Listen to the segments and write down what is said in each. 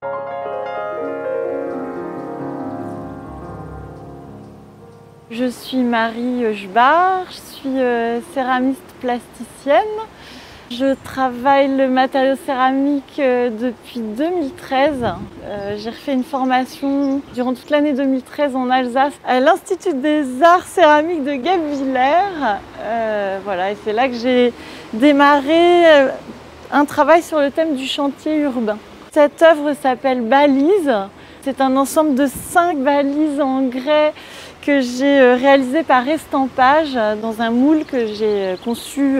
Je suis Marie Jebard, je suis céramiste plasticienne. Je travaille le matériau céramique depuis 2013. J'ai refait une formation durant toute l'année 2013 en Alsace à l'Institut des Arts Céramiques de Guebwiller. Voilà, et c'est là que j'ai démarré un travail sur le thème du chantier urbain. Cette œuvre s'appelle Balise. C'est un ensemble de 5 balises en grès que j'ai réalisé par estampage dans un moule que j'ai conçu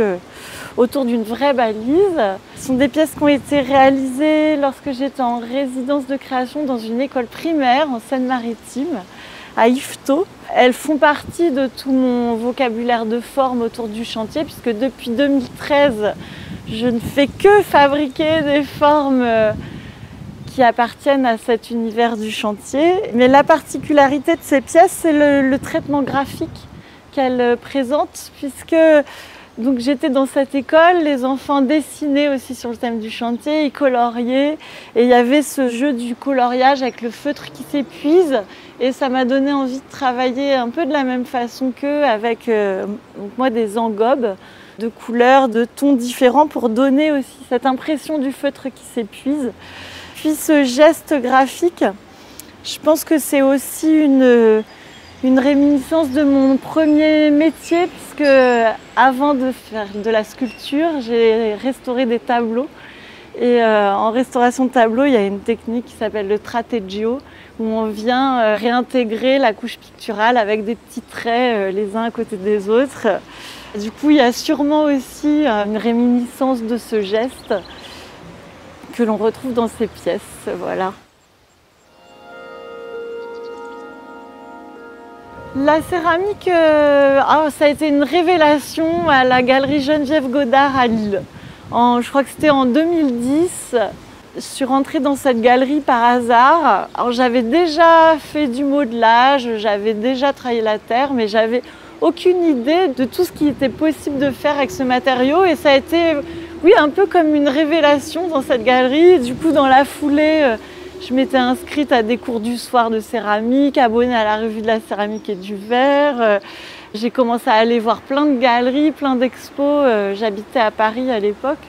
autour d'une vraie balise. Ce sont des pièces qui ont été réalisées lorsque j'étais en résidence de création dans une école primaire en Seine-Maritime, à Yvetot. Elles font partie de tout mon vocabulaire de forme autour du chantier, puisque depuis 2013, je ne fais que fabriquer des formes qui appartiennent à cet univers du chantier. Mais la particularité de ces pièces, c'est le traitement graphique qu'elles présentent, puisque j'étais dans cette école, les enfants dessinaient aussi sur le thème du chantier, ils coloriaient, et il y avait ce jeu du coloriage avec le feutre qui s'épuise, et ça m'a donné envie de travailler un peu de la même façon qu'eux, avec moi des engobes de couleurs, de tons différents pour donner aussi cette impression du feutre qui s'épuise. Puis ce geste graphique, je pense que c'est aussi une réminiscence de mon premier métier, puisque avant de faire de la sculpture, j'ai restauré des tableaux. Et en restauration de tableaux, il y a une technique qui s'appelle le trateggio, où on vient réintégrer la couche picturale avec des petits traits les uns à côté des autres. Du coup, il y a sûrement aussi une réminiscence de ce geste que l'on retrouve dans ces pièces, voilà. La céramique, ça a été une révélation à la galerie Geneviève Godard à Lille. Je crois que c'était en 2010. Je suis rentrée dans cette galerie par hasard. Alors, j'avais déjà fait du modelage, j'avais déjà travaillé la terre, mais j'avais aucune idée de tout ce qui était possible de faire avec ce matériau. Et ça a été, oui, un peu comme une révélation dans cette galerie. Du coup, dans la foulée, je m'étais inscrite à des cours du soir de céramique, abonnée à la revue de la céramique et du verre. J'ai commencé à aller voir plein de galeries, plein d'expos. J'habitais à Paris à l'époque.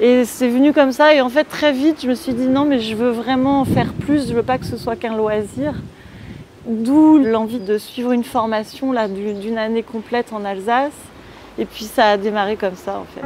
Et c'est venu comme ça. Et en fait, très vite, je me suis dit non, mais je veux vraiment en faire plus. Je veux pas que ce soit qu'un loisir. D'où l'envie de suivre une formation d'une année complète en Alsace. Et puis ça a démarré comme ça en fait.